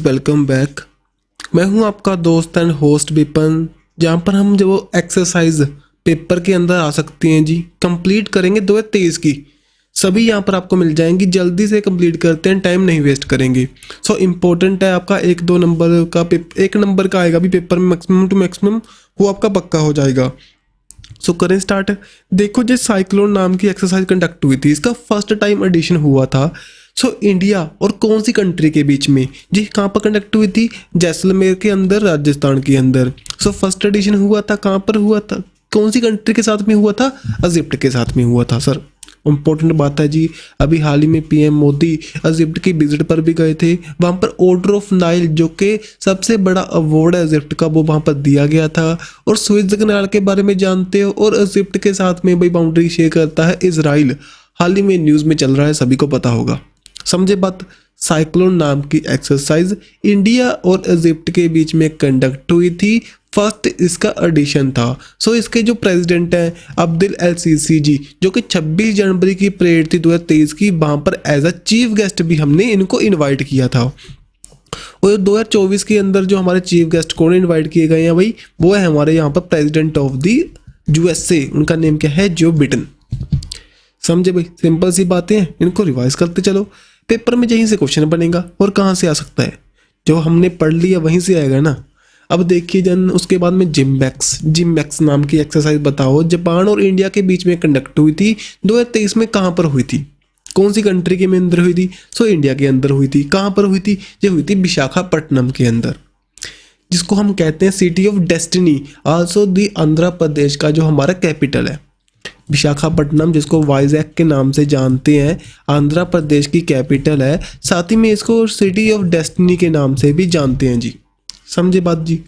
Welcome back. मैं हूं आपका दोस्त एंड होस्ट विपन, जहां पर हम जो एक्सरसाइज पेपर के अंदर आ सकती हैं जी कंप्लीट करेंगे 2023 की। सभी यहां पर आपको मिल जाएंगी, जल्दी से कंप्लीट करते हैं, टाइम नहीं वेस्ट करेंगे। सो इम्पोर्टेंट है आपका एक नंबर का आएगा भी पेपर में, मैक्सिमम टू मैक्सिमम वो आपका पक्का हो जाएगा। सो करें स्टार्ट। देखो, जो साइक्लोन नाम की एक्सरसाइज कंडक्ट हुई थी, इसका फर्स्ट टाइम एडिशन हुआ था इंडिया और कौन सी कंट्री के बीच में जी, कहाँ पर कंडक्ट हुई थी? जैसलमेर के अंदर, राजस्थान के अंदर। फर्स्ट एडिशन हुआ था, कहाँ पर हुआ था, कौन सी कंट्री के साथ में हुआ था? इजिप्ट के साथ में हुआ था सर। इम्पोर्टेंट बात है जी। अभी हाल ही में पीएम मोदी इजिप्ट की विजिट पर भी गए थे। वहाँ पर ऑर्डर ऑफ नाइल, जो कि सबसे बड़ा अवार्ड है इजिप्ट का, वो वहाँ पर दिया गया था। और स्वेज कैनाल के बारे में जानते हो, और इजिप्ट के साथ में भाई बाउंड्री शेयर करता है इजराइल। हाल ही में न्यूज़ में चल रहा है, सभी को पता होगा। समझे बात? साइक्लोन नाम की एक्सरसाइज इंडिया और इजिप्ट के बीच में कंडक्ट हुई थी। फर्स्ट इसका एडिशन था। इसके जो प्रेसिडेंट हैं अब्दुल एल सीसी जी, जो कि 26 जनवरी की परेड थी 2023 की, वहाँ पर एज अ चीफ गेस्ट भी हमने इनको इनवाइट किया था। और 2024 के अंदर जो हमारे चीफ गेस्ट कौन इनवाइट किए गए हैं भाई, वो है हमारे यहाँ पर प्रेसिडेंट ऑफ द यूएसए। उनका नेम क्या है? Joe Biden. समझे भाई? सिंपल सी बातें हैं, इनको रिवाइज करते चलो। पेपर में यहीं से क्वेश्चन बनेगा, और कहाँ से आ सकता है? जो हमने पढ़ लिया वहीं से आएगा ना। अब देखिए जन, उसके बाद में जिमबैक्स नाम की एक्सरसाइज बताओ, जापान और इंडिया के बीच में कंडक्ट हुई थी 2023 में। कहाँ पर हुई थी? कौन सी कंट्री के में अंदर हुई थी? इंडिया के अंदर हुई थी। कहाँ पर हुई थी? ये हुई थी विशाखापट्टनम के अंदर, जिसको हम कहते हैं सिटी ऑफ डेस्टिनी, आल्सो दी आंध्र प्रदेश का जो हमारा कैपिटल है। विशाखापट्टनम, जिसको वाइजैक के नाम से जानते हैं, आंध्र प्रदेश की कैपिटल है। साथ ही में इसको सिटी ऑफ डेस्टिनी के नाम से भी जानते हैं जी। समझे बात जी?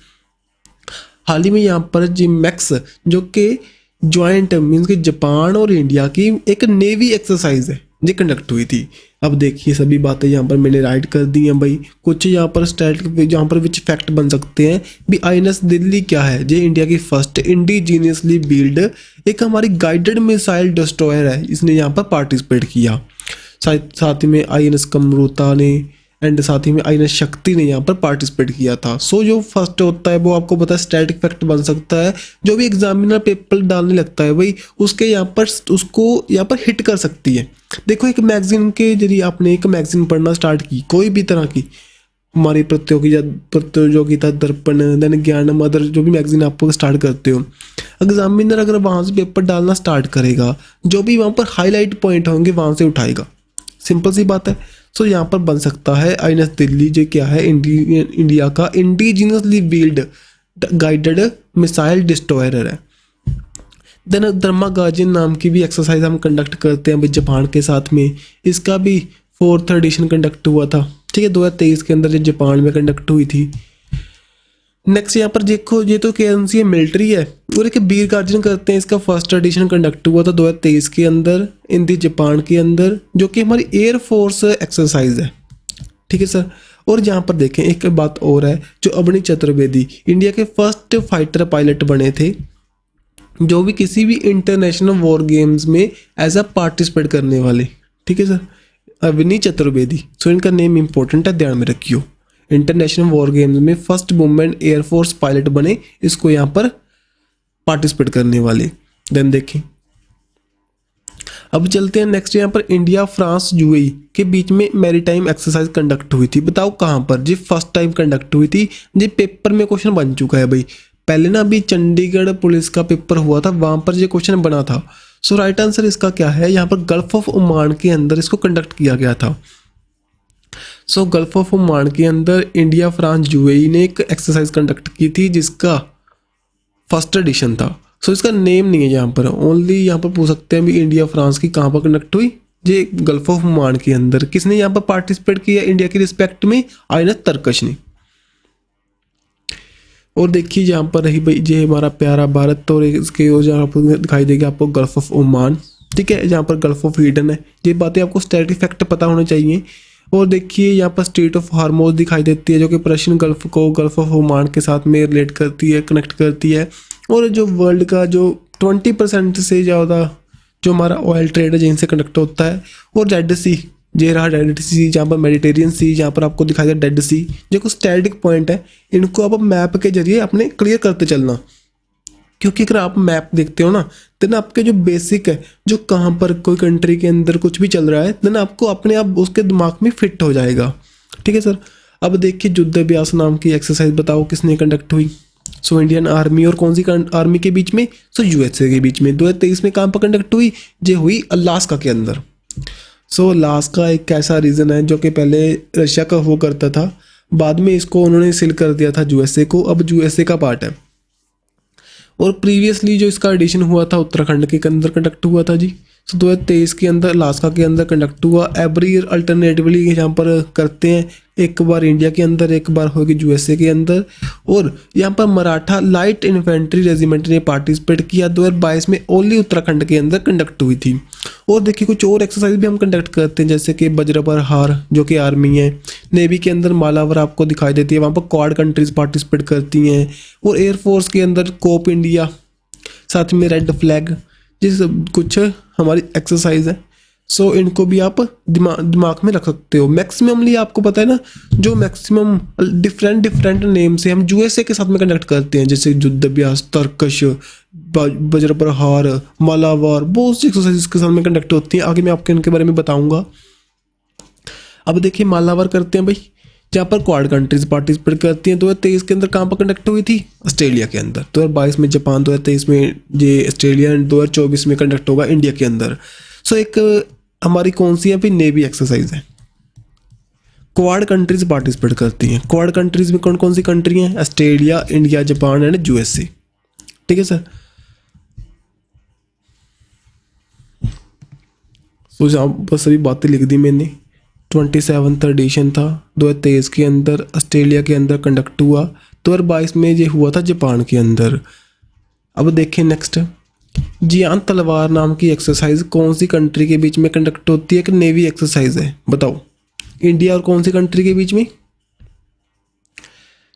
हाल ही में यहाँ पर जिमैक्स, जो कि ज्वाइंट मीन्स कि जापान और इंडिया की एक नेवी एक्सरसाइज है, ये कंडक्ट हुई थी। अब देखिए सभी बातें यहाँ पर मैंने राइट कर दी हैं भाई। कुछ यहाँ पर स्टैट जहाँ पर विच फैक्ट बन सकते हैं भी। आईएनएस दिल्ली क्या है? ये इंडिया की फर्स्ट इंडिजीनियसली बिल्ड एक हमारी गाइडेड मिसाइल डिस्ट्रॉयर है। इसने यहाँ पर पार्टिसिपेट किया। साथ ही में आईएनएस कमरूता ने एंड साथ ही में आईएनएस शक्ति ने यहाँ पर पार्टिसिपेट किया था। जो फर्स्ट होता है वो आपको पता है स्टैटिक फैक्ट बन सकता है। जो भी एग्जामिनर पेपर डालने लगता है भाई, उसके यहाँ पर उसको यहाँ पर हिट कर सकती है। देखो, एक मैगजीन के जरिए आपने एक मैगजीन पढ़ना स्टार्ट की, कोई भी तरह की, हमारी प्रतियोगिता दर्पण, देन ज्ञानम, अदर जो भी मैगजीन आपको स्टार्ट करते हो, एग्जामिनर अगर वहाँ से पेपर डालना स्टार्ट करेगा, जो भी वहाँ पर हाईलाइट पॉइंट होंगे वहाँ से उठाएगा। सिंपल सी बात है। यहाँ पर बन सकता है आईएनएस दिल्ली, जो क्या है इंडिया का indigenously build guided missile destroyer है। देन धर्मागाजिन नाम की भी एक्सरसाइज हम कंडक्ट करते हैं जापान के साथ में। इसका भी 4th एडिशन कंडक्ट हुआ था, ठीक है, 2023 के अंदर, जो जापान में कंडक्ट हुई थी। नेक्स्ट यहाँ पर देखो, ये तो कौन-सी मिलिट्री है, और एक वीर गार्जन करते हैं। इसका फर्स्ट एडिशन कंडक्ट हुआ था 2023 के अंदर इन दी जापान के अंदर, जो कि हमारी एयर फोर्स एक्सरसाइज है, ठीक है सर। और यहाँ पर देखें एक बात और है, जो अवनी चतुर्वेदी इंडिया के फर्स्ट फाइटर पायलट बने थे, जो भी किसी भी इंटरनेशनल वॉर गेम्स में एज अ पार्टिसिपेट करने वाले, ठीक है सर, अवनी चतुर्वेदी। इनका नेम इंपॉर्टेंट है, ध्यान में रखियो। इंटरनेशनल वॉर गेम्स में फर्स्ट वुमेन एयरफोर्स पायलट बने, इसको यहाँ पर पार्टिसिपेट करने वाले। देन देखें, अब चलते हैं नेक्स्ट। यहाँ पर इंडिया फ्रांस यूएई के बीच में मैरीटाइम एक्सरसाइज कंडक्ट हुई थी। बताओ कहाँ पर? जी फर्स्ट टाइम कंडक्ट हुई थी। जी पेपर में क्वेश्चन बन चुका है भाई। पहले ना अभी चंडीगढ़ पुलिस का पेपर हुआ था, वहाँ पर ये क्वेश्चन बना था। राइट आंसर इसका क्या है? यहाँ पर गल्फ ऑफ ओमान के अंदर इसको कंडक्ट किया गया था। गल्फ ऑफ ओमान के अंदर इंडिया फ्रांस यूएई ने एक एक्सरसाइज कंडक्ट की थी, जिसका फर्स्ट एडिशन था। इसका नेम नहीं है यहाँ पर, ओनली यहाँ पर पूछ सकते हैं भी इंडिया फ्रांस की कहाँ पर कंडक्ट हुई? ये गल्फ ऑफ ओमान के अंदर। किसने यहाँ पर पार्टिसिपेट किया इंडिया की रिस्पेक्ट में? आईएनएस तरकश ने। और देखिए यहाँ पर रही भाई, ये हमारा प्यारा भारत, और इसके और जहाँ पर दिखाई देगी आपको गल्फ ऑफ ओमान, ठीक है, जहाँ पर गल्फ ऑफ ईडन है। ये बातें आपको स्टैटिक फैक्ट पता होने चाहिए। और देखिए यहाँ पर स्ट्रेट ऑफ हार्मोज दिखाई देती है, जो कि पर्शियन गल्फ को गल्फ ऑफ ओमान के साथ में रिलेट करती है, कनेक्ट करती है। और जो वर्ल्ड का जो 20% से ज़्यादा जो हमारा ऑयल ट्रेड है जिनसे कनेक्ट होता है। और रेड सी, ये रहा डेड सी, जहाँ पर मेडिटेरियन सी, जहाँ पर आपको दिखाई दे डेड सी, जो कुछ स्टैटिक पॉइंट है, इनको आप मैप के जरिए अपने क्लियर करते चलना। क्योंकि अगर आप मैप देखते हो ना, देन आपके जो बेसिक है, जो कहाँ पर कोई कंट्री के अंदर कुछ भी चल रहा है, देन आपको अपने आप उसके दिमाग में फिट हो जाएगा। ठीक है सर। अब देखिए युद्ध अभ्यास नाम की एक्सरसाइज बताओ किसने कंडक्ट हुई। सो इंडियन आर्मी और कौन सी आर्मी के बीच में, सो यूएसए के बीच में। 2023 में कहाँ पर कंडक्ट हुई, ये हुई अलास्का के अंदर। सो अलास्का एक ऐसा रीजन है जो कि पहले रशिया का हुआ करता था, बाद में इसको उन्होंने सील कर दिया था यूएसए को, अब यूएसए का पार्ट है। और प्रीवियसली जो इसका एडिशन हुआ था उत्तराखंड के अंदर कंडक्ट हुआ था जी। सो 2023 के अंदर अलास्का के अंदर कंडक्ट हुआ। एवरी ईयर अल्टरनेटिवली यहाँ पर करते हैं, एक बार इंडिया के अंदर, एक बार होगी यूएसए के अंदर। और यहाँ पर मराठा लाइट इन्फेंट्री रेजिमेंट ने पार्टिसिपेट किया। 2022 में ओनली उत्तराखंड के अंदर कंडक्ट हुई थी। और देखिए कुछ और एक्सरसाइज भी हम कंडक्ट करते हैं, जैसे कि वज्रपर हार जो कि आर्मी है, नेवी के अंदर मालावर आपको दिखाई देती है, वहाँ पर क्वाड कंट्रीज पार्टिसिपेट करती हैं। और एयरफोर्स के अंदर कोप इंडिया, साथ में रेड फ्लैग, जिस कुछ हमारी एक्सरसाइज है। सो इनको भी आप दिमाग में रख सकते हो। मैक्सिममली आपको पता है ना, जो मैक्सिमम डिफरेंट नेम से हम यूएसए के साथ में कंडक्ट करते हैं, जैसे युद्ध अभ्यास, तर्कश, वज्रप्रहार, मालावार, बहुत सी एक्सरसाइज के साथ में कंडक्ट होती हैं। आगे मैं आपके इनके बारे में बताऊंगा। अब देखिए मालावार करते हैं भाई, जहाँ पर क्वाड कंट्रीज पार्टिसिपेट करती हैं। 2023 के अंदर कहाँ पर कंडक्ट हुई थी, ऑस्ट्रेलिया के अंदर। 2022 में जापान, 2023 में ये ऑस्ट्रेलिया, 2024 में कंडक्ट होगा इंडिया के अंदर। सो एक हमारी कौन सी है भाई, नेवी एक्सरसाइज है, क्वाड कंट्रीज पार्टिसिपेट करती हैं। क्वाड कंट्रीज में कौन कौन सी कंट्री हैं, Australia, India, Japan and USA. ठीक है सर। तो यहाँ पर सभी बातें लिख दी मैंने। 27th एडिशन था 2023 के अंदर, ऑस्ट्रेलिया के अंदर कंडक्ट हुआ। 2022 में ये हुआ था जापान के अंदर। अब देखें नेक्स्ट, जियान तलवार नाम की एक्सरसाइज कौन सी कंट्री के बीच में कंडक्ट होती है, एक नेवी एक्सरसाइज है, बताओ। इंडिया और कौन सी कंट्री के बीच में,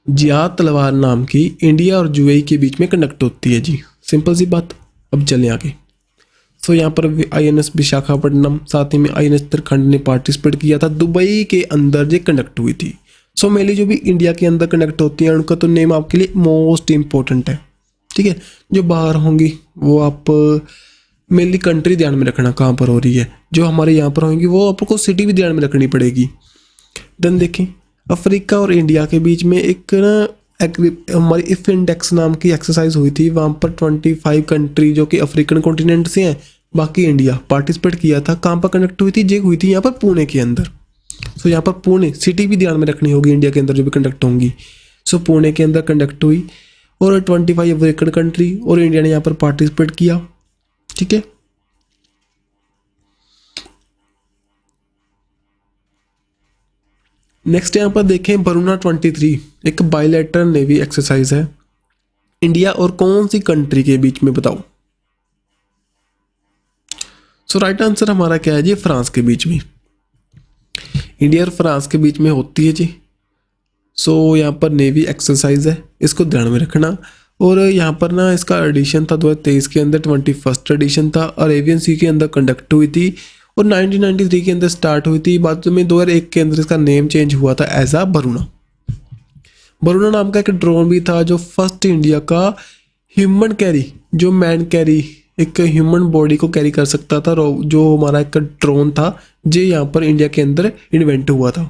जियान तलवार नाम की इंडिया और यूएई के बीच में कंडक्ट होती है जी, सिंपल सी बात। अब चलें आगे। सो यहाँ पर आईएनएस विशाखापट्टनम, साथ ही में आईएनएस उत्तराखंड ने पार्टिसिपेट किया था। दुबई के अंदर ये कंडक्ट हुई थी। सो मेनली जो भी इंडिया के अंदर कंडक्ट होती हैं उनका तो नेम आपके लिए मोस्ट इम्पोर्टेंट है। ठीक है, जो बाहर होंगी वो आप मेनली कंट्री ध्यान में रखना कहाँ पर हो रही है। जो हमारे यहाँ पर होंगी वो आपको सिटी भी ध्यान में रखनी पड़ेगी। देन देखें, अफ्रीका और इंडिया के बीच में एक ना हमारी इफ इंडेक्स नाम की एक्सरसाइज हुई थी। वहाँ पर 25 कंट्री जो कि अफ्रीकन कॉन्टिनेंट से हैं, बाकी इंडिया पार्टिसिपेट किया था। कहाँ पर कंडक्ट हुई थी, ये हुई थी यहाँ पर पुणे के अंदर। सो यहाँ पर पुणे सिटी भी ध्यान में रखनी होगी इंडिया के अंदर जो भी कंडक्ट होंगी। सो पुणे के अंदर कंडक्ट हुई और 25 अफ्रीकन कंट्री और इंडिया ने यहाँ पर पार्टिसिपेट किया। ठीक है, नेक्स्ट यहाँ पर देखें वरुणा 23, एक बायलैटरल नेवी एक्सरसाइज है। इंडिया और कौन सी कंट्री के बीच में, बताओ। सो राइट आंसर हमारा क्या है जी, फ्रांस के बीच में। इंडिया और फ्रांस के बीच में होती है जी। सो यहाँ पर नेवी एक्सरसाइज है, इसको ध्यान में रखना। और यहाँ पर ना इसका एडिशन था 2023 के अंदर, 21st एडिशन था। अरेबियन सी के अंदर कंडक्ट हुई थी और 1993 के अंदर स्टार्ट हुई थी। बाद में 2001 के अंदर इसका नेम चेंज हुआ था एज आ वरुणा। वरुणा नाम का एक ड्रोन भी था जो फर्स्ट इंडिया का ह्यूमन कैरी, जो मैन कैरी, एक ह्यूमन बॉडी को कैरी कर सकता था, जो हमारा एक ड्रोन था, जो यहाँ पर इंडिया के अंदर इन्वेंट हुआ था,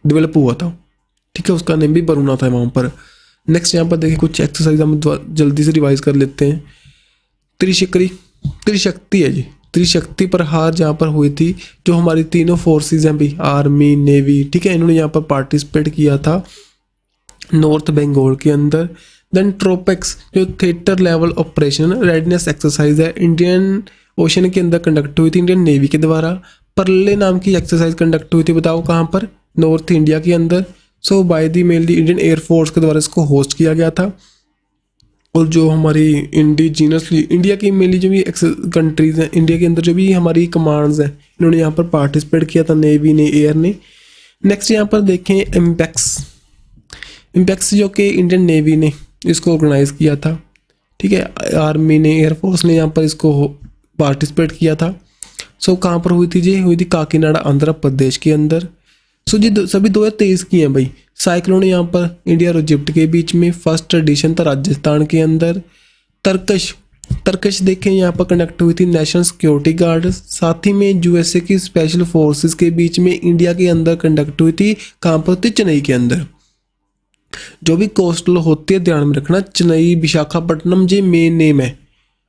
डेवलप हुआ था। ठीक है, उसका नेम भी वरुणा था वहाँ पर। नेक्स्ट यहाँ पर देखिए कुछ एक्सरसाइज हम जल्दी से रिवाइज कर लेते हैं। त्रिशक्ति है जी, त्रिशक्ति प्रहार जहाँ पर हुई थी, जो हमारी तीनों फोर्सेस हैं भी, आर्मी, नेवी, ठीक है, इन्होंने यहाँ पर पार्टिसिपेट किया था नॉर्थ बंगाल के अंदर। देन ट्रोपेक्स जो theatre level operation redness exercise है, इंडियन ओशन के अंदर कंडक्ट हुई थी इंडियन नेवी के द्वारा। परले नाम की एक्सरसाइज कंडक्ट हुई थी, बताओ कहाँ पर, नॉर्थ इंडिया के अंदर। So by the mainly Indian air force के द्वारा इसको होस्ट किया गया था। और जो हमारी इंडिजीनसली इंडिया की मेनली जो भी कंट्रीज़ हैं, इंडिया के अंदर जो भी हमारी कमांड्स हैं, इन्होंने यहाँ पर पार्टिसिपेट किया था, नेवी ने, एयर ने। नेक्स्ट यहाँ पर देखें इम्पैक्स जो कि इंडियन नेवी ने इसको ऑर्गेनाइज किया था। ठीक है, आर्मी ने, एयरफोर्स ने यहाँ पर इसको पार्टिसिपेट किया था। सो कहाँ पर हुई थी जी? हुई थी काकीनाडा आंध्र प्रदेश के अंदर। सो जी सभी 2023 की हैं भाई। साइक्लोन यहाँ पर इंडिया और इजिप्ट के बीच में। फर्स्ट एडिशन था राजस्थान के अंदर। तर्कश तर्कश देखें यहाँ पर कनेक्ट हुई थी नेशनल सिक्योरिटी गार्ड, साथ ही में यूएसए की स्पेशल फोर्सेस के बीच में इंडिया के अंदर कंडक्ट हुई थी। कहाँ पर थी? चेन्नई के अंदर। जो भी कोस्टल होती है ध्यान में रखना, चेन्नई विशाखापट्टनम जी मेन नेम है।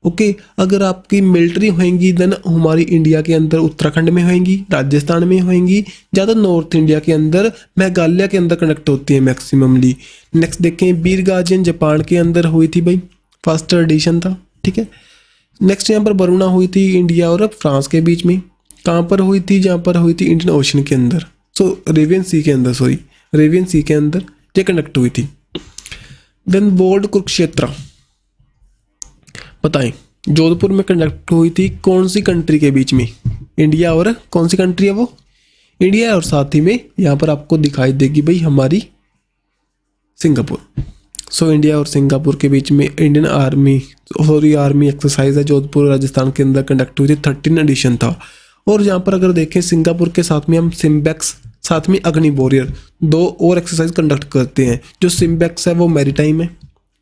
ओके, अगर आपकी मिलिट्री होएंगी देन हमारी इंडिया के अंदर उत्तराखंड में होएंगी, राजस्थान में होएंगी, ज़्यादा नॉर्थ इंडिया के अंदर मेघालय के अंदर कनेक्ट होती है मैक्सिममली। नेक्स्ट देखें वीर गार्जियन जापान के अंदर हुई थी भाई, फर्स्ट एडिशन था। ठीक है। नेक्स्ट यहाँ पर वरुणा हुई थी इंडिया और फ्रांस के बीच में। कहाँ पर हुई थी? जहाँ पर हुई थी इंडियन ओशन के अंदर, अरेबियन सी के अंदर, अरेबियन सी के अंदर ये कंडक्ट हुई थी। देन बोर्ड कुरुक्षेत्र बताएं, जोधपुर में कंडक्ट हुई थी कौन सी कंट्री के बीच में? इंडिया और कौन सी कंट्री है वो? इंडिया और साथ ही में यहाँ पर आपको दिखाई देगी भाई हमारी सिंगापुर। इंडिया और सिंगापुर के बीच में इंडियन आर्मी एक्सरसाइज है जोधपुर राजस्थान के अंदर कंडक्ट हुई थी। 13 एडिशन था। और यहाँ पर अगर देखें सिंगापुर के साथ में हम सिम्बेक्स, साथ में अग्नि वॉरियर, 2 और एक्सरसाइज कंडक्ट करते हैं। जो सिम्बेक्स है वो मैरीटाइम है।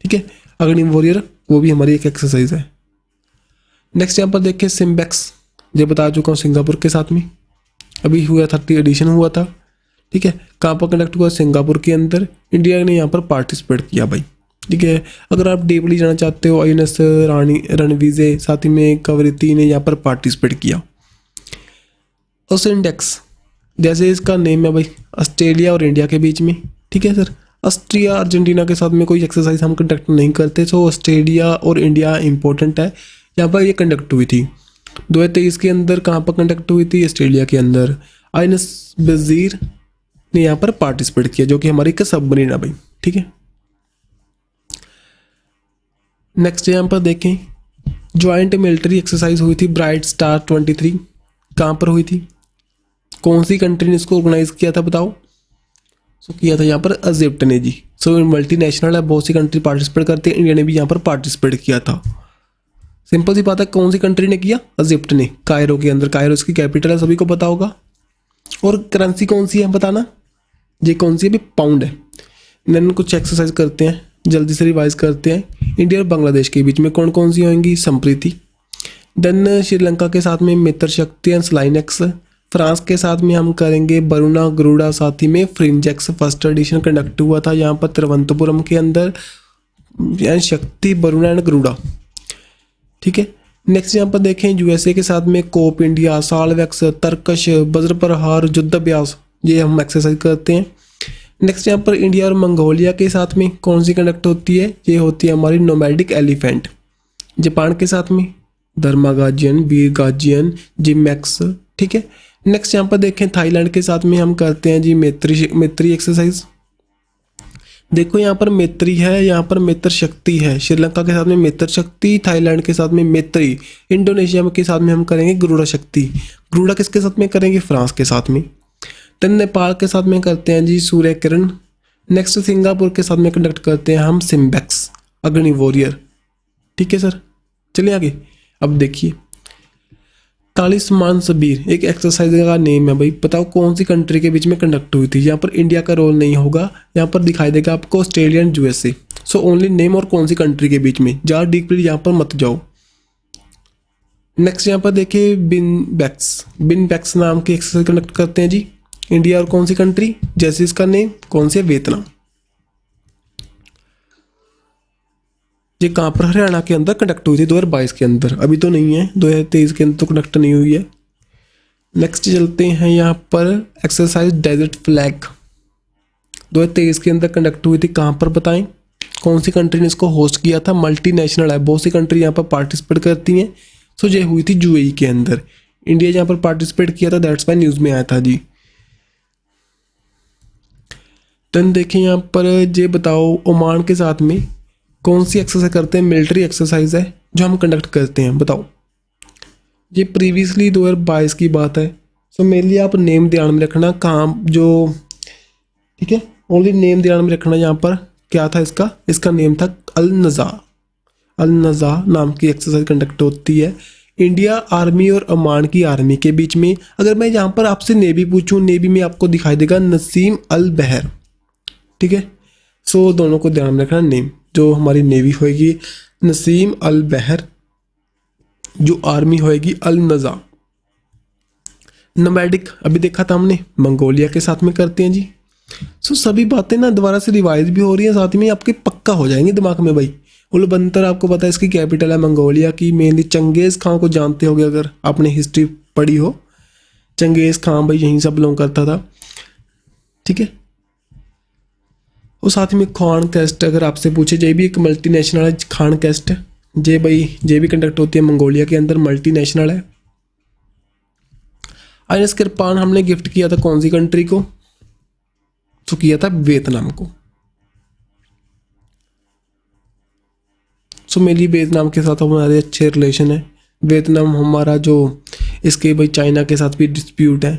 ठीक है। अग्नि वॉरियर वो भी हमारी एक एक्सरसाइज है। नेक्स्ट यहाँ पर देखें सिम्बेक्स, ये बता चुका हूँ सिंगापुर के साथ में अभी हुआ, 30 एडिशन हुआ था। ठीक है। कहाँ पर कंडक्ट हुआ? सिंगापुर के अंदर। इंडिया ने यहाँ पर पार्टिसिपेट किया भाई। ठीक है। अगर आप डीपली जाना चाहते हो, INS रणविजय, साथ ही में कवरिती ने यहाँ पर पार्टिसिपेट किया। ओसेंडेक्स, जैसे इसका नेम है भाई, ऑस्ट्रेलिया और इंडिया के बीच में। ठीक है सर। ऑस्ट्रिया अर्जेंटीना के साथ में कोई एक्सरसाइज हम कंडक्ट नहीं करते, सो ऑस्ट्रेलिया और इंडिया इंपॉर्टेंट है। यहाँ पर ये कंडक्ट हुई थी 2023 के अंदर। कहाँ पर कंडक्ट हुई थी? ऑस्ट्रेलिया के अंदर। INS बजीर ने यहाँ पर पार्टिसिपेट किया, जो कि हमारी एक सबमरीन है भाई। ठीक है। नेक्स्ट यहाँ पर देखें ज्वाइंट मिलिट्री एक्सरसाइज हुई थी ब्राइट स्टार 23। कहाँ पर हुई थी? कौन सी कंट्री ने इसको ऑर्गेनाइज किया था बताओ? किया था यहाँ पर इजिप्ट ने जी। मल्टीनेशनल है, बहुत सी कंट्री पार्टिसिपेट करती है, इंडिया ने भी यहाँ पर पार्टिसिपेट किया था। सिंपल सी बात है, कौन सी कंट्री ने किया? इजिप्ट ने, कायरो के अंदर। कायरो इसकी कैपिटल है, सभी को पता होगा। और करेंसी कौन सी है बताना? ये कौन सी है भी? पाउंड है। देन कुछ एक्सरसाइज करते हैं, जल्दी से रिवाइज करते हैं। इंडिया और बांग्लादेश के बीच में कौन कौन सी होंगी? संप्रीति। देन श्रीलंका के साथ में मित्र शक्ति एंड स्लाइनेक्स। फ्रांस के साथ में हम करेंगे वरुणा, गरुड़ा, साथ ही में फ्रिंजेक्स। फर्स्ट एडिशन कंडक्ट हुआ था यहाँ पर तिरुवनंतपुरम के अंदर। शक्ति, वरुणा एंड गरुड़ा। ठीक है। नेक्स्ट यहाँ पर देखें यूएसए के साथ में कोप इंडिया, सालवेक्स, तर्कश, वज्र प्रहार, युद्ध अभ्यास, ये हम एक्सरसाइज करते हैं। नेक्स्ट यहाँ पर इंडिया और मंगोलिया के साथ में कौन सी कंडक्ट होती है? ये होती है हमारी नोमैडिक एलिफेंट। जापान के साथ में धर्मा गार्जियन, वीर गार्जियन, जिमैक्स। ठीक है। नेक्स्ट यहाँ पर देखें थाईलैंड के साथ में हम करते हैं जी मैत्री एक्सरसाइज। देखो यहाँ पर मैत्री है, यहाँ पर मित्र शक्ति है। श्रीलंका के साथ में मित्र शक्ति, थाईलैंड के साथ में मैत्री, इंडोनेशिया के साथ में हम करेंगे गरुड़ा शक्ति। गरुड़ा किसके साथ में करेंगे? फ्रांस के साथ में। देन नेपाल के साथ में करते हैं जी सूर्य किरण। नेक्स्ट सिंगापुर के साथ में कंडक्ट करते हैं हम सिम्बेक्स, अग्नि वॉरियर। ठीक है सर। चलिए आगे। अब देखिए तालिस्मान सबीर एक एक्सरसाइज का नेम है भाई। बताओ कौन सी कंट्री के बीच में कंडक्ट हुई थी? यहाँ पर इंडिया का रोल नहीं होगा, यहाँ पर दिखाई देगा आपको Australia and USA. Only name और कौन सी कंट्री के बीच में, ज़्यादा डीपली यहाँ पर मत जाओ। नेक्स्ट यहाँ पर देखिए बिनबैक्स नाम की एक्सरसाइज कंडक्ट करते हैं जी। इंडिया और कौन सी कंट्री? जैसे इसका नेम कौन सी है? वियतनाम। ये कहाँ पर? हरियाणा के अंदर कंडक्ट हुई थी 2022 के अंदर। अभी तो नहीं है, 2023 के अंदर तो कंडक्ट नहीं हुई है। नेक्स्ट चलते हैं यहाँ पर एक्सरसाइज डेजर्ट फ्लैग 2023 के अंदर कंडक्ट हुई थी। कहाँ पर बताएं? कौन सी कंट्री ने इसको होस्ट किया था? मल्टीनेशनल है, बहुत सी कंट्री यहाँ पर पार्टिसिपेट करती हैं। ये हुई थी यूएई के अंदर। इंडिया यहाँ पर पार्टिसिपेट किया था, दैट्स वाई न्यूज़ में आया था जी। देन देखिए यहाँ पर ये बताओ ओमान के साथ में कौन सी एक्सरसाइज करते हैं? मिलिट्री एक्सरसाइज है जो हम कंडक्ट करते हैं, बताओ। ये प्रीवियसली 2022 की बात है। मेरे लिए आप नेम ध्यान में रखना कहाँ जो। ठीक है। ओनली नेम ध्यान में रखना। यहाँ पर क्या था इसका नेम था अल नज़ा नाम की एक्सरसाइज कंडक्ट होती है। इंडिया आर्मी और ओमान की आर्मी के बीच में। अगर मैं यहाँ पर आपसे नेवी पूछूं, नेवी में आपको दिखाई देगा नसीम अल बहर, ठीक है। सो दोनों को ध्यान में रखना, नेम जो हमारी नेवी होएगी नसीम अल बहर, जो आर्मी होएगी अल नज़ा। नोमैडिक अभी देखा था हमने, मंगोलिया के साथ में करते हैं जी। सो सभी बातें ना दोबारा से रिवाइज भी हो रही हैं, साथ में आपके पक्का हो जाएंगे दिमाग में भाई। उलबंतर आपको पता है इसकी कैपिटल है मंगोलिया की। मेनली चंगेज़ खां को जानते होगे अगर आपने हिस्ट्री पढ़ी हो। चंगेज़ खां भाई यहीं सब बिलोंग करता था, ठीक है। और साथ में खान कैस्ट अगर आपसे पूछे, जे भी एक मल्टीनेशनल है खान कैस्ट, जे भी कंडक्ट होती है मंगोलिया के अंदर, मल्टीनेशनल है। आयरस किरपान हमने गिफ्ट किया था कौन सी कंट्री को? तो किया था वियतनाम को। सो मेरी वियतनाम के साथ हमारे अच्छे रिलेशन है। वियतनाम हमारा जो इसके भाई चाइना के साथ भी डिस्प्यूट है।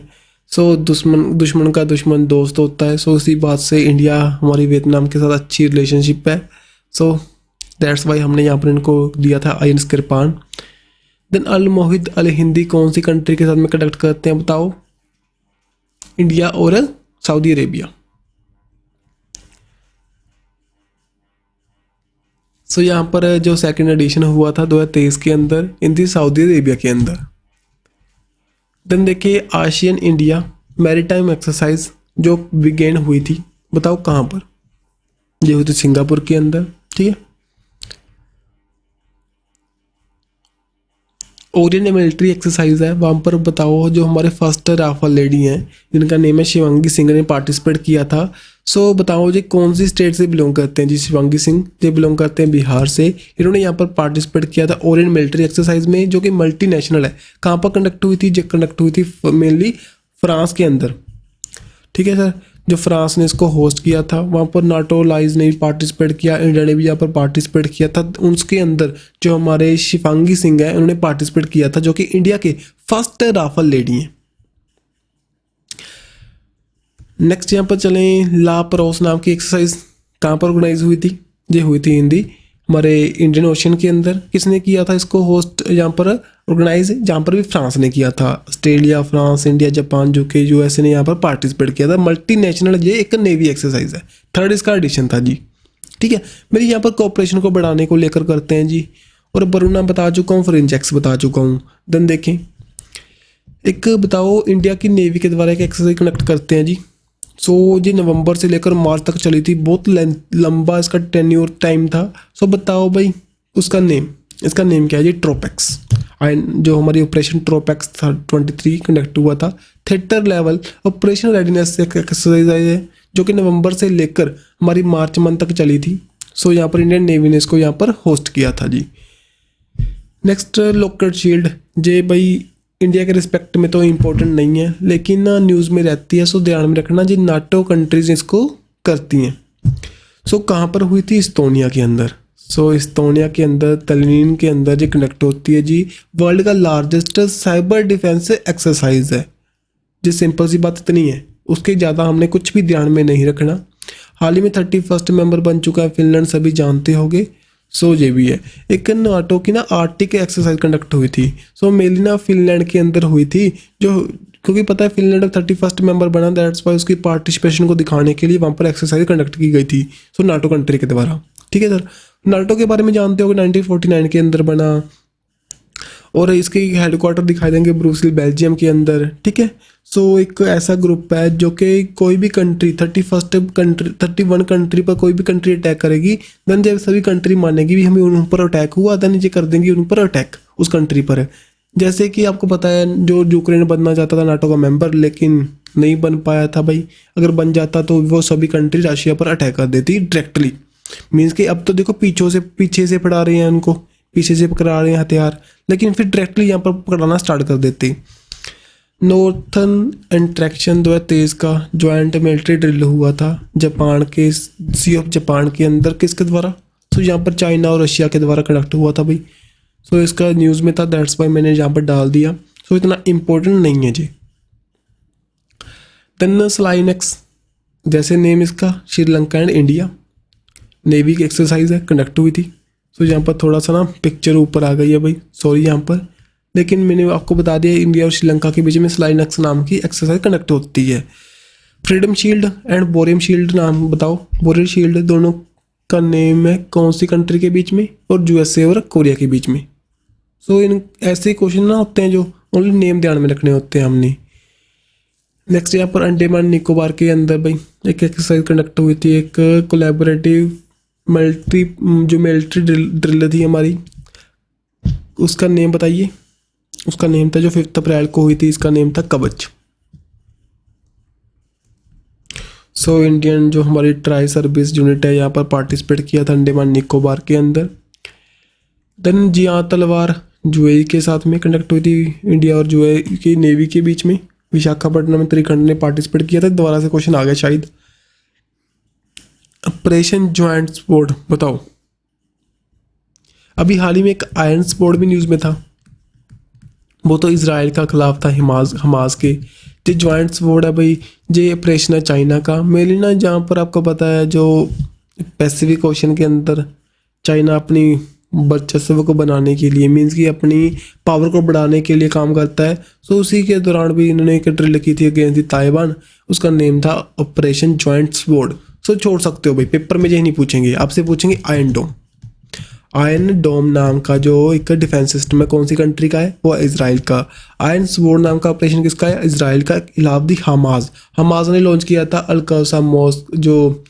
सो दुश्मन का दुश्मन दोस्त होता है। सो इसी बात से इंडिया हमारी वियतनाम के साथ अच्छी रिलेशनशिप है। सो दैट्स वाई हमने यहाँ पर इनको दिया था आयरस किरपान। देन अल मोहिद अल हिंदी कौन सी कंट्री के साथ में कंडक्ट करते हैं बताओ? इंडिया और सऊदी अरेबिया। सो यहाँ पर जो सेकंड एडिशन हुआ था 2023 के अंदर इन दी सऊदी अरेबिया के अंदर। देन देखिए आशियन इंडिया मैरीटाइम एक्सरसाइज जो बिगेन हुई थी, बताओ कहाँ पर? ये हुई थी सिंगापुर के अंदर, ठीक है। ओरियन मिलिट्री एक्सरसाइज है, वहाँ पर बताओ जो हमारे फर्स्ट राफल लेडी हैं जिनका नेम है शिवांगी सिंह ने पार्टिसिपेट किया था। सो बताओ जी कौन सी स्टेट से बिलोंग करते हैं जी शिवांगी सिंह? ये बिलोंग करते हैं बिहार से। इन्होंने यहाँ पर पार्टिसिपेट किया था ओरियन मिलिट्री एक्सरसाइज में, जो कि मल्टीनेशनल है। कहाँ पर कंडक्ट हुई थी? जो कंडक्ट हुई थी मेनली फ्रांस के अंदर, ठीक है सर। जो फ्रांस ने इसको होस्ट किया था, वहाँ पर नाटो लाइज ने भी पार्टिसिपेट किया, इंडिया ने भी यहाँ पर पार्टिसिपेट किया था। उसके अंदर जो हमारे शिवांगी सिंह है उन्होंने पार्टिसिपेट किया था, जो कि इंडिया के फर्स्ट राफल लेडी हैं। नेक्स्ट यहाँ पर चलें, ला प्रोस नाम की एक्सरसाइज कहाँ पर ऑर्गेनाइज हुई थी? ये हुई थी हिंदी हमारे इंडियन ओशन के अंदर। किसने किया था इसको होस्ट यहाँ पर ऑर्गेनाइज? जहाँ पर भी फ्रांस ने किया था। Australia, France, India, Japan, UK, USA ने यहाँ पर पार्टिसिपेट किया था। मल्टीनेशनल ये एक नेवी एक्सरसाइज है, थर्ड इसका एडिशन था जी, ठीक है। मेरी यहाँ पर कोऑपरेशन को बढ़ाने को लेकर करते हैं जी। और बरूना बता चुका हूँ, फ्रेंच एक्स बता चुका हूँ। देन देखें एक बताओ इंडिया की नेवी के द्वारा एक एक्सरसाइज कंडक्ट करते हैं जी। सो जी नवंबर से लेकर मार्च तक चली थी, बहुत लंबा इसका टेन्योर टाइम था। सो बताओ भाई उसका नेम, इसका नेम क्या है जी? ट्रोपेक्स। जो हमारी ऑपरेशन ट्रोपेक्स 23 कंडक्ट हुआ था। थिएटर लेवल ऑपरेशन रेडीनेस एक एक्सरसाइज है जो कि नवंबर से लेकर हमारी मार्च मंथ तक चली थी। सो यहाँ पर इंडियन नेवी ने इसको यहाँ पर होस्ट किया था जी। नेक्स्ट लोकट शील्ड, जे भाई इंडिया के रिस्पेक्ट में तो इम्पोर्टेंट नहीं है, लेकिन ना न्यूज़ में रहती है। सो ध्यान में रखना जी, नाटो कंट्रीज इसको करती हैं। सो कहाँ पर हुई थी? इस्तोनिया के अंदर। सो इस्तोनिया के अंदर तल्लीन के अंदर जो कंडक्ट होती है जी, वर्ल्ड का लार्जेस्ट साइबर डिफेंस एक्सरसाइज है जी। सिंपल सी बात इतनी है, उसके ज़्यादा हमने कुछ भी ध्यान में नहीं रखना। हाल ही में 31 मेंबर बन चुका है फिनलैंड, सभी जानते होंगे। सो ये भी है। एक नाटो की ना आर्टिक एक्सरसाइज कंडक्ट हुई थी। सो मेनली ना फिनलैंड के अंदर हुई थी, जो क्योंकि पता है फिनलैंड 31 मेंबर बना, दैट्स वाई उसकी पार्टिसिपेशन को दिखाने के लिए वहाँ पर एक्सरसाइज कंडक्ट की गई थी। सो नाटो कंट्री के द्वारा, ठीक है सर। नाटो के बारे में जानते हो कि 1949 के अंदर बना, और इसके हेडक्वार्टर दिखाई देंगे ब्रुसेल बेल्जियम के अंदर, ठीक है। सो एक ऐसा ग्रुप है जो कि कोई भी कंट्री 31 कंट्री पर कोई भी कंट्री अटैक करेगी, देन जब सभी कंट्री मानेगी भी हमें उन पर अटैक हुआ, देन ये कर देंगी उन पर अटैक उस कंट्री पर। जैसे कि आपको पता है जो यूक्रेन बनना चाहता था नाटो का मेंबर, लेकिन नहीं बन पाया था भाई। अगर बन जाता तो वो सभी कंट्री रशिया पर अटैक कर देती डायरेक्टली। मीन्स कि अब तो देखो पीछे से पकड़ा रहे हैं उनको, पीछे से पकड़ा रहे हैं हथियार, लेकिन फिर डायरेक्टली यहाँ पर पकड़ाना स्टार्ट कर देते। नॉर्थर्न इंट्रैक्शन 2023 का ज्वाइंट मिलिट्री ड्रिल हुआ था जापान के सी ऑफ जापान के अंदर, किसके द्वारा? सो यहाँ पर चाइना और रशिया के द्वारा कंडक्ट हुआ था भाई। सो इसका न्यूज़ में था, दैट्स वाई मैंने यहाँ पर डाल दिया। सो इतना इम्पोर्टेंट नहीं है जी। देन स्लाइनेक्स, जैसे नेम इसका, श्रीलंका एंड इंडिया नेवी की एक्सरसाइज है, कंडक्ट हुई थी। सो यहाँ पर थोड़ा सा ना पिक्चर ऊपर आ गई है भाई, सॉरी यहाँ पर, लेकिन मैंने आपको बता दिया इंडिया और श्रीलंका के बीच में स्लाइनक्स नाम की एक्सरसाइज कंडक्ट होती है। Freedom shield and bohrium shield नाम बताओ। बोरियम शील्ड दोनों का नेम है कौन सी कंट्री के बीच में, और यूएसए और कोरिया के बीच में। सो इन ऐसे क्वेश्चन ना होते हैं जो ओनली नेम ध्यान में रखने होते हैं हमने। नेक्स्ट यहाँ पर अंडमान निकोबार के अंदर भाई एक एक्सरसाइज कंडक्ट हुई थी, एक कोलैबोरेटिव मिलिट्री ड्रिल थी हमारी। उसका नेम बताइए। उसका नेम था, जो 5 अप्रैल को हुई थी, इसका नेम था कवच। सो इंडियन जो हमारी ट्राई सर्विस यूनिट है यहाँ पर पार्टिसिपेट किया था अंडमान निकोबार के अंदर। देन जिया तलवार यूएई के साथ में कंडक्ट हुई थी, इंडिया और यूएई की नेवी के बीच में। विशाखापट्टनम में त्रिखंड ने पार्टिसिपेट किया था। दोबारा से क्वेश्चन आ गया शायद। ऑपरेशन ज्वाइंट स्वॉर्ड बताओ। अभी हाल ही में एक आयरन स्वॉर्ड भी न्यूज़ में था, वो तो इजराइल का खिलाफ था, हमास के। जो ज्वाइंट स्वॉर्ड है भाई, ये ऑपरेशन है चाइना का मेनली ना, जहाँ पर आपको पता है जो पैसिफिक ओशन के अंदर चाइना अपनी वर्चस्व को बनाने के लिए, मीन्स कि अपनी पावर को बढ़ाने के लिए काम करता है। सो उसी के दौरान भी इन्होंने एक ड्रिल की थी अगेंस्ट ताइवान। उसका नेम था ऑपरेशन ज्वाइंट स्वॉर्ड। सो छोड़ सकते हो भाई, पेपर में यही नहीं पूछेंगे, आपसे पूछेंगे आयरन डोम। आयरन डोम नाम का जो एक डिफेंस सिस्टम है कौन सी कंट्री का है, वो है इजराइल का। आयरन स्वॉर्ड नाम का ऑपरेशन किसका है, इजराइल का। इलाहाबादी हमास ने लॉन्च किया था अलकासा मॉस्क, जो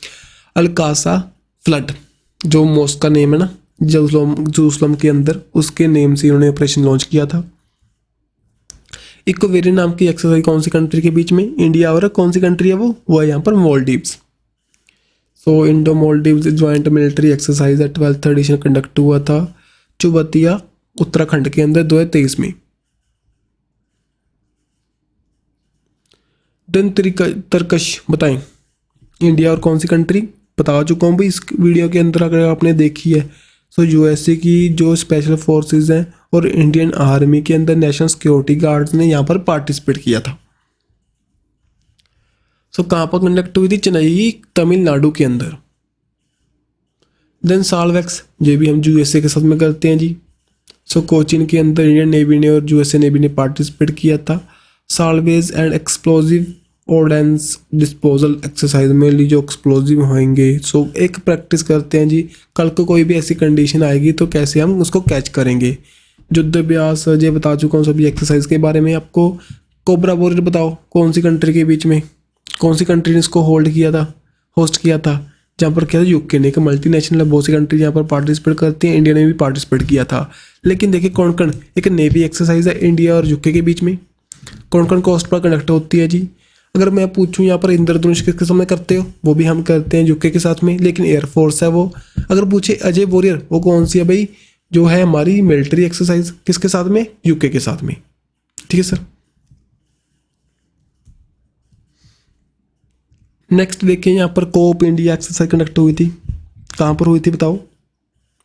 अलकासा फ्लड जो मॉस्क का नेम है ना जेरूसलम के अंदर, उसके नेम से उन्होंने ऑपरेशन लॉन्च किया था। इक्वेरियन नाम की एक्सरसाइज कौन सी कंट्री के बीच में, इंडिया और कौन सी कंट्री है वो है यहाँ पर Maldives. So Indo Maldives joint military exercise 12th edition conduct हुआ था चुबतिया उत्तराखंड के अंदर 2023 में। देन तरकश बताएं, इंडिया और कौन सी कंट्री, बता चुका हूँ भाई इस वीडियो के अंदर अगर आपने देखी है। सो यूएसए की जो स्पेशल फोर्सेस हैं और इंडियन आर्मी के अंदर नेशनल सिक्योरिटी गार्ड्स ने यहाँ पर पार्टिसिपेट किया था। सो कहाँ पर कंडक्ट हुई थी, चेन्नई तमिलनाडु के अंदर। देन साल्वेक्स, ये भी हम यूएसए के साथ में करते हैं जी। सो कोचिन के अंदर इंडियन नेवी ने और यूएसए नेवी ने पार्टिसिपेट किया था। Salvage and explosive ordnance disposal exercise में ली जो एक्सप्लोजिव होंगे। सो एक प्रैक्टिस करते हैं जी, कल को कोई भी ऐसी कंडीशन आएगी तो कैसे हम उसको कैच करेंगे। युद्ध अभ्यास ये बता चुका हूँ सभी एक्सरसाइज के बारे में आपको। कोबरा वॉरियर बताओ कौन सी कंट्री के बीच में, कौन सी कंट्री ने इसको होस्ट किया था, जहाँ पर क्या था यूके ने। एक मल्टीनेशनल है, बहुत सी कंट्री यहाँ पर पार्टिसिपेट करती हैं, इंडिया ने भी पार्टिसिपेट किया था। लेकिन देखिए कौन कौन, एक नेवी एक्सरसाइज है इंडिया और यूके के बीच में, कौन कौन कोस्ट पर कंडक्ट होती है जी। अगर मैं पूछूं यहाँ पर इंद्रधनुष किसके सामने करते हो, वो भी हम करते हैं यूके के साथ में, लेकिन एयरफोर्स है वो। अगर पूछे अजय वॉरियर वो कौन सी है भाई, जो है हमारी मिलिट्री एक्सरसाइज किसके साथ में, यूके के साथ में। ठीक है सर। नेक्स्ट देखिए यहाँ पर कोप इंडिया एक्सरसाइज कंडक्ट हुई थी, कहाँ पर हुई थी बताओ।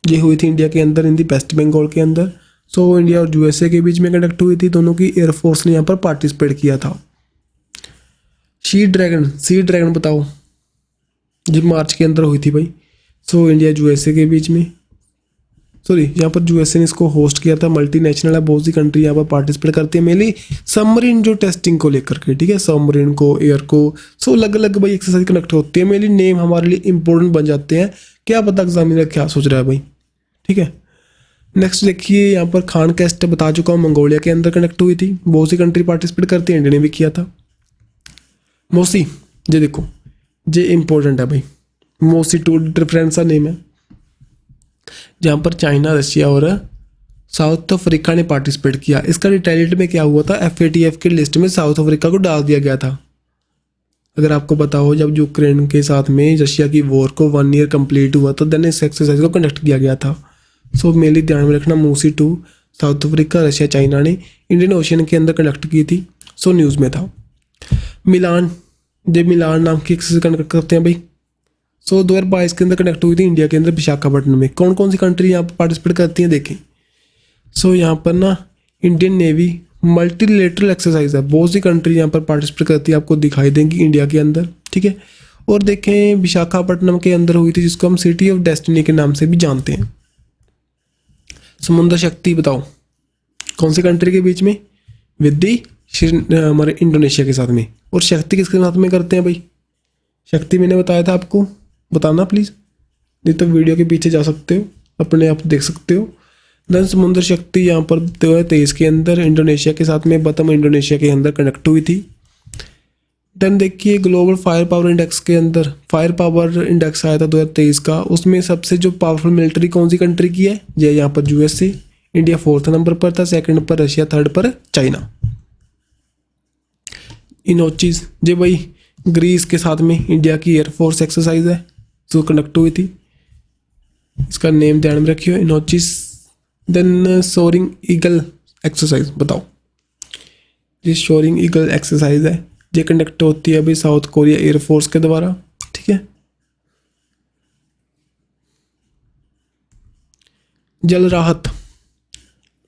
ये हुई थी इंडिया के अंदर, इन दी वेस्ट बंगाल के अंदर। सो इंडिया और यूएसए के बीच में कंडक्ट हुई थी, दोनों की एयरफोर्स ने यहाँ पर पार्टिसिपेट किया था। सी ड्रैगन बताओ, जी मार्च के अंदर हुई थी भाई। सो इंडिया यूएसए के बीच में, सॉरी यहाँ पर यूएसए ने इसको होस्ट किया था। मल्टीनेशनल है, बहुत सी कंट्री यहाँ पर पार्टिसिपेट करती है, मेनली सबमरीन जो टेस्टिंग को लेकर के। ठीक है, सबमरीन को, एयर को। सो अलग अलग भाई एक्सरसाइज कनेक्ट होती है, मेनली नेम हमारे लिए इंपॉर्टेंट बन जाते हैं, क्या पता एग्जामिनर क्या सोच रहा है भाई। ठीक है, नेक्स्ट देखिए यहाँ पर खान कैस्ट बता चुका हूँ, मंगोलिया के अंदर कंडक्ट हुई थी, बहुत सी कंट्री पार्टिसिपेट करती है, इंडिया ने भी किया था। मोसी, ये देखो ये इंपॉर्टेंट है भाई, मोसी 2 डिफरेंट सा नेम है, जहाँ पर चाइना, रशिया और साउथ अफ्रीका ने पार्टिसिपेट किया। इसका रिटेलिएट में क्या हुआ था, FATF की लिस्ट में साउथ अफ्रीका को डाल दिया गया था। अगर आपको पता हो, जब यूक्रेन के साथ में रशिया की वॉर को 1 ईयर कंप्लीट हुआ तो देन इस एक्सरसाइज को कंडक्ट किया गया था। सो मेनली ध्यान में रखना, मोसी 2 साउथ अफ्रीका, रशिया, चाइना ने इंडियन ओशियन के अंदर कंडक्ट की थी। सो न्यूज़ में था। मिलान नाम की एक्सरसाइज कंडक्ट करते हैं भाई। सो 2022 के अंदर कंडक्ट हुई थी इंडिया के अंदर विशाखापट्टनम में। कौन कौन सी कंट्री यहाँ पर पार्टिसिपेट करती हैं देखें। सो यहाँ पर ना इंडियन नेवी मल्टीलेटरल एक्सरसाइज है, बहुत सी कंट्री यहाँ पर पार्टिसिपेट करती है, आपको दिखाई देंगी इंडिया के अंदर। ठीक है, और देखें विशाखापट्टनम के अंदर हुई थी, जिसको हम सिटी ऑफ डेस्टिनी के नाम से भी जानते हैं। समुद्र शक्ति बताओ कौन सी कंट्री के बीच में? विद दी हमारे इंडोनेशिया के साथ में। और शक्ति किसके साथ में करते हैं भाई? शक्ति मैंने बताया था आपको, बताना प्लीज़, नहीं तो वीडियो के पीछे जा सकते हो, अपने आप देख सकते हो। देन समुद्र शक्ति यहाँ पर 2023 के अंदर इंडोनेशिया के साथ में बतम इंडोनेशिया के अंदर कनेक्ट हुई थी। देन देखिए ग्लोबल फायर पावर इंडेक्स के अंदर फायर पावर इंडेक्स आया था 2023 का, उसमें सबसे जो पावरफुल मिलिट्री कौन सी कंट्री की है? ये यहाँ पर यूएसए। इंडिया 4th नंबर पर था, 2nd पर रशिया, 3rd पर चाइना। इनोचिस जे भाई ग्रीस के साथ में इंडिया की एयरफोर्स एक्सरसाइज है जो कंडक्ट हुई थी, इसका नेम ध्यान में रखियो, इनोचिस। देन सोरिंग ईगल एक्सरसाइज बताओ, ये सोरिंग ईगल एक्सरसाइज है, ये कंडक्ट होती है अभी साउथ कोरिया एयरफोर्स के द्वारा, ठीक है। जल राहत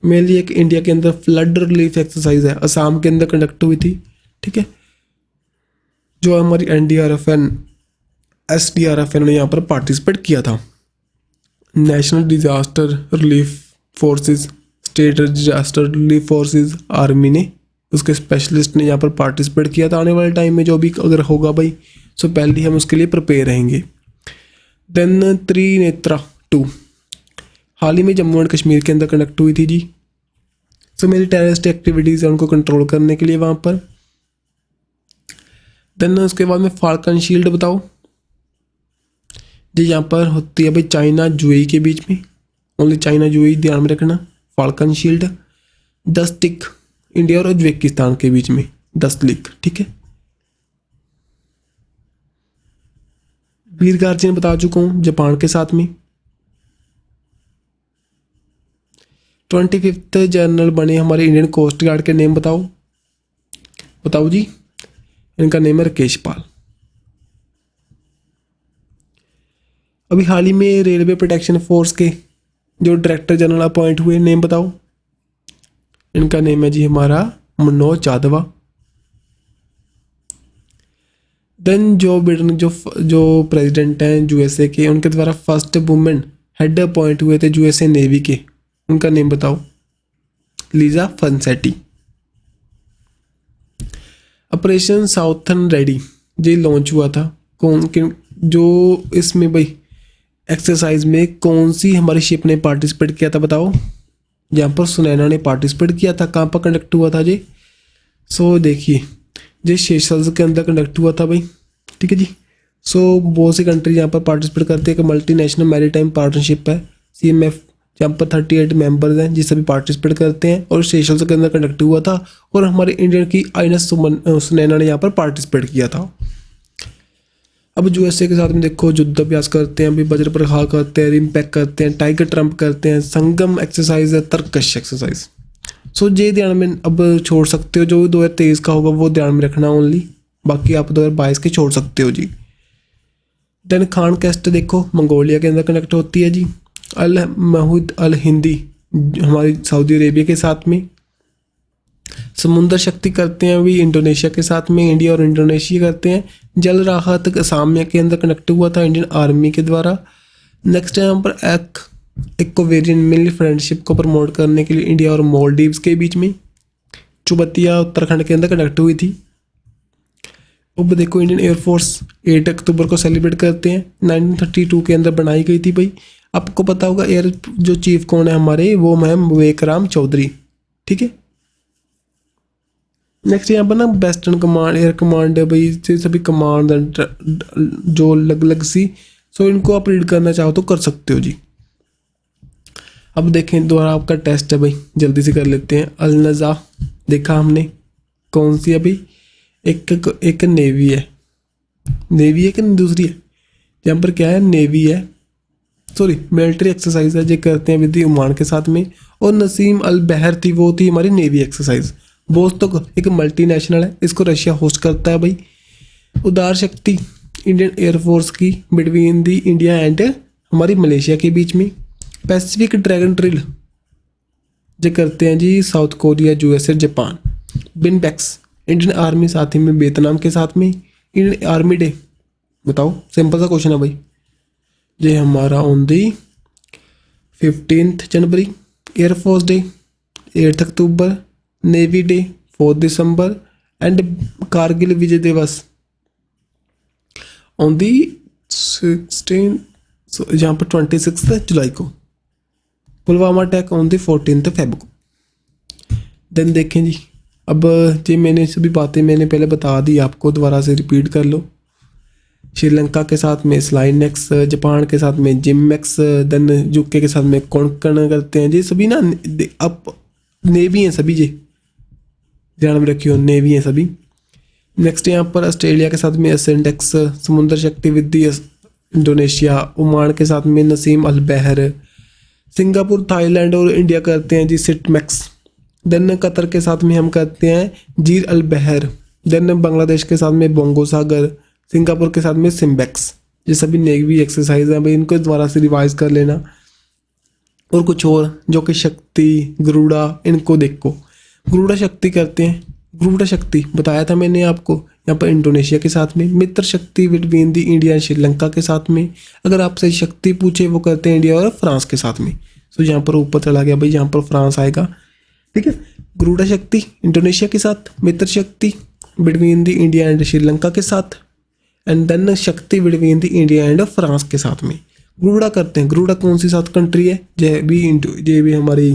मेनली एक इंडिया के अंदर फ्लड रिलीफ एक्सरसाइज है, असम के अंदर कंडक्ट हुई थी, ठीक है। जो हमारी एनडीआरएफ एंड एसडीआरएफ ने यहाँ पर पार्टिसिपेट किया था। National disaster relief forces, state disaster relief forces, army ने, उसके स्पेशलिस्ट ने यहाँ पर पार्टिसिपेट किया था। आने वाले टाइम में जो भी अगर होगा भाई, सो पहले हम उसके लिए प्रिपेयर रहेंगे। देन त्रिनेत्रा 2 हाल ही में जम्मू एंड कश्मीर के अंदर कंडक्ट हुई थी जी। सो मेरी टेररिस्ट एक्टिविटीज़ है उनको कंट्रोल करने के लिए वहाँ पर। देन उसके बाद में फाल्कन शील्ड बताओ जी, यहाँ पर होती है भाई चाइना यूएई के बीच में, ओनली चाइना यूएई ध्यान में रखना। फाल्कन शील्ड 10 टिक इंडिया और उज्बेकिस्तान के बीच में 10 लीक, ठीक है। वीर गार्जियन बता चुका हूँ जापान के साथ में। 25th जनरल बने हमारे इंडियन कोस्ट गार्ड के नेम बताओ, बताओ जी। इनका नेम है राकेश पाल। अभी हाल ही में रेलवे प्रोटेक्शन फोर्स के जो डायरेक्टर जनरल अपॉइंट हुए, नेम बताओ। इनका नेम है जी हमारा Manoj Yadav. Then Joe Biden जो प्रेसिडेंट हैं यूएसए के, उनके द्वारा फर्स्ट वुमेन हेड अपॉइंट हुए थे यूएसए नेवी के, उनका नेम बताओ। लीजा फंसेटी। ऑपरेशन साउथर्न रेडी ये लॉन्च हुआ था, जो इसमें भाई एक्सरसाइज में कौन सी हमारी शिप ने पार्टिसिपेट किया था बताओ। यहाँ पर सुनैना ने पार्टिसिपेट किया था। कहाँ पर कंडक्ट हुआ था जी? सो देखिए ये सेशल्स के अंदर कंडक्ट हुआ था भाई, ठीक है जी। सो बहुत सी कंट्री यहाँ पर पार्टिसिपेट करती है कि मल्टीनेशनल मैरीटाइम पार्टनरशिप है CMF, जहाँ पर 38 मेंबर्स हैं जिससे भी पार्टिसिपेट करते हैं, और सेशल्स के अंदर कंडक्ट हुआ था। और हमारे इंडियन की INS सुनैना ने यहाँ पर पार्टिसिपेट किया था। अब यूएसए के साथ में देखो युद्ध अभ्यास करते हैं, अभी वज्र प्रहार करते हैं, रिम्पैक्ट करते हैं, टाइगर ट्रम्प करते हैं, संगम एक्सरसाइज है, तरकश एक्सरसाइज। सो ये ध्यान में अब छोड़ सकते हो, जो 2023 का होगा वो ध्यान में रखना ओनली, बाकी आप 2022 के छोड़ सकते हो जी। देन खान कैस्ट देखो मंगोलिया के अंदर कनेक्ट होती है जी। अल महूद अल हिंदी हमारी सऊदी अरेबिया के साथ में। समुद्र शक्ति करते हैं अभी इंडोनेशिया के साथ में, इंडिया और इंडोनेशिया करते हैं। जल राहत असम के अंदर कनेक्ट हुआ था इंडियन आर्मी के द्वारा। नेक्स्ट है यहाँ पर इक्वेरियन मिल फ्रेंडशिप को प्रमोट करने के लिए इंडिया और मालदीव्स के बीच में। चुबतिया उत्तराखंड के अंदर कनेक्ट हुई थी। अब देखो इंडियन एयरफोर्स 8 अक्टूबर को सेलिब्रेट करते हैं, 1932 के अंदर बनाई गई थी भाई। आपको पता होगा एयर जो चीफ कौन है हमारे, वो मैम विवेक राम चौधरी, ठीक है। नेक्स्ट यहाँ पर ना वेस्टर्न कमांड, एयर कमांड है भाई, ये सभी कमांड जो अलग अलग सी, सो इनको आप रीड करना चाहो तो कर सकते हो जी। अब देखें दोबारा आपका टेस्ट है भाई, जल्दी से कर लेते हैं। अलनज़ा देखा हमने, कौन सी अभी एक नेवी है, नेवी है कि दूसरी है, यहाँ पर क्या है नेवी है, सॉरी मिलिट्री एक्सरसाइज है, ये करते हैं विद ओमान के साथ में। और नसीम अल बहर थी, वो थी हमारी नेवी एक्सरसाइज। बोस तो एक मल्टीनेशनल है, इसको रशिया होस्ट करता है भाई। उदार शक्ति इंडियन एयरफोर्स की बिटवीन दी इंडिया एंड हमारी मलेशिया के बीच में। पैसिफिक ड्रैगन ड्रिल जो करते हैं जी south Korea, USA, Japan. Vinbax Indian army साथ ही में वियतनाम के साथ में। इंडियन आर्मी डे बताओ, सिंपल सा क्वेश्चन है भाई, ये हमारा on the 15 January. Air force day 8 October, navy day 4 December and Kargil Vijay Diwas on the 16 यहाँ पर 26 जुलाई को, Pulwama attack on the 14 Feb को। देन देखें जी, अब जी मैंने सभी बातें मैंने पहले बता दी आपको, दोबारा से रिपीट कर लो। श्रीलंका के साथ में स्लाइनेक्स, जापान के साथ में जिमैक्स, देन यूके के साथ में कोंकण करते हैं जी। सभी ना अब नेवी हैं सभी जी, ध्यान में रखियो, नेवी हैं सभी। नेक्स्ट यहाँ पर ऑस्ट्रेलिया के साथ में एसेंडेक्स, समुद्र शक्ति विद्धि इंडोनेशिया, ओमान के साथ में नसीम अल बहर, सिंगापुर, थाईलैंड और इंडिया करते हैं जी सिटमैक्स। देन कतर के साथ में हम करते हैं जीर अल बहर। देन बांग्लादेश के साथ में बोंगो सागर, सिंगापुर के साथ में सिम्बैक्स। ये सभी नेवी एक्सरसाइज हैं भाई, इनको दोबारा से रिवाइज कर लेना। और कुछ और जो कि शक्ति, गरुड़ा, इनको देखो। गरुड़ा शक्ति करते हैं, गरुड़ा शक्ति बताया था मैंने आपको, यहाँ पर इंडोनेशिया के साथ में। मित्र शक्ति between the India and Sri Lanka के साथ में। अगर आपसे शक्ति पूछे वो करते हैं इंडिया और फ्रांस के साथ में। तो यहाँ पर ऊपर चला गया भाई, यहाँ पर फ्रांस आएगा, ठीक है। गरुड़ा शक्ति इंडोनेशिया के साथ, मित्र शक्ति between the India and Sri Lanka के साथ, एंड देन शक्ति between the India and France के साथ में। गरुड़ा करते हैं। गरुड़ा कौन सी साथ कंट्री है? जे भी हमारी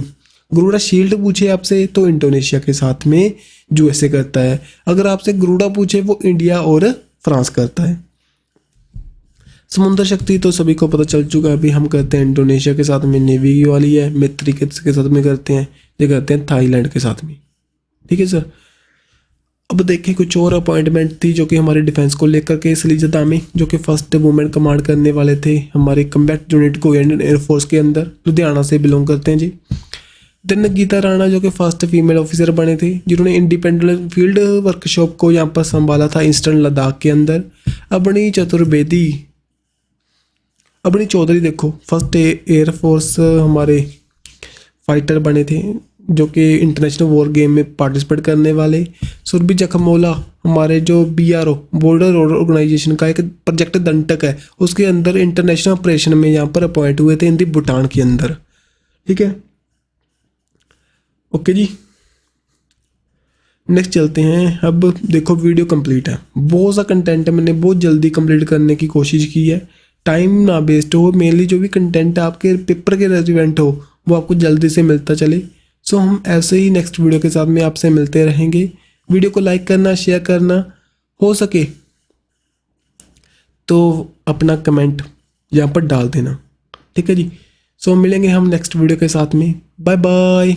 गरुड़ा शील्ड पूछे आपसे तो इंडोनेशिया के साथ में यूएसए करता है। अगर आपसे गरुड़ा पूछे वो इंडिया और फ्रांस करता है। समुद्र शक्ति तो सभी को पता चल चुका है, अभी हम करते हैं इंडोनेशिया के साथ में, नेवी की वाली है। मित्र के साथ में करते हैं, ये करते हैं थाईलैंड के साथ में, ठीक है सर। अब देखें कुछ और अपॉइंटमेंट थी जो कि हमारे डिफेंस को लेकर के। सलीजा दामी जो कि फर्स्ट वुमेन कमांड करने वाले थे हमारे कम्बैट यूनिट को इंडियन एयरफोर्स के अंदर, लुधियाना से बिलोंग करते हैं जी। देन गीता राणा जो कि फर्स्ट फीमेल ऑफिसर बने थे जिन्होंने इंडिपेंडेंट फील्ड वर्कशॉप को यहाँ पर संभाला था ईस्टर्न लद्दाख के अंदर। अबनी चतुर्वेदी, अबनी चौधरी देखो फर्स्ट एयरफोर्स हमारे फाइटर बने थे जो कि इंटरनेशनल वॉर गेम में पार्टिसिपेट करने वाले। सुरभि जखमोला हमारे जो BRO बॉर्डर ऑर्गेनाइजेशन का एक प्रोजेक्ट दंटक है उसके अंदर इंटरनेशनल ऑपरेशन में यहाँ पर अपॉइंट हुए थे इन भूटान के अंदर, ठीक है। ओके जी, नेक्स्ट चलते हैं। अब देखो वीडियो कंप्लीट है, बहुत सा कंटेंट है, मैंने बहुत जल्दी कंप्लीट करने की कोशिश की है, टाइम ना वेस्ट हो। मेनली जो भी कंटेंट आपके पेपर के रेलिवेंट हो वो आपको जल्दी से मिलता चले। सो हम ऐसे ही नेक्स्ट वीडियो के साथ में आपसे मिलते रहेंगे। वीडियो को लाइक करना, शेयर करना, हो सके तो अपना कमेंट यहाँ पर डाल देना, ठीक है जी। सो मिलेंगे हम नेक्स्ट वीडियो के साथ में। Bye bye.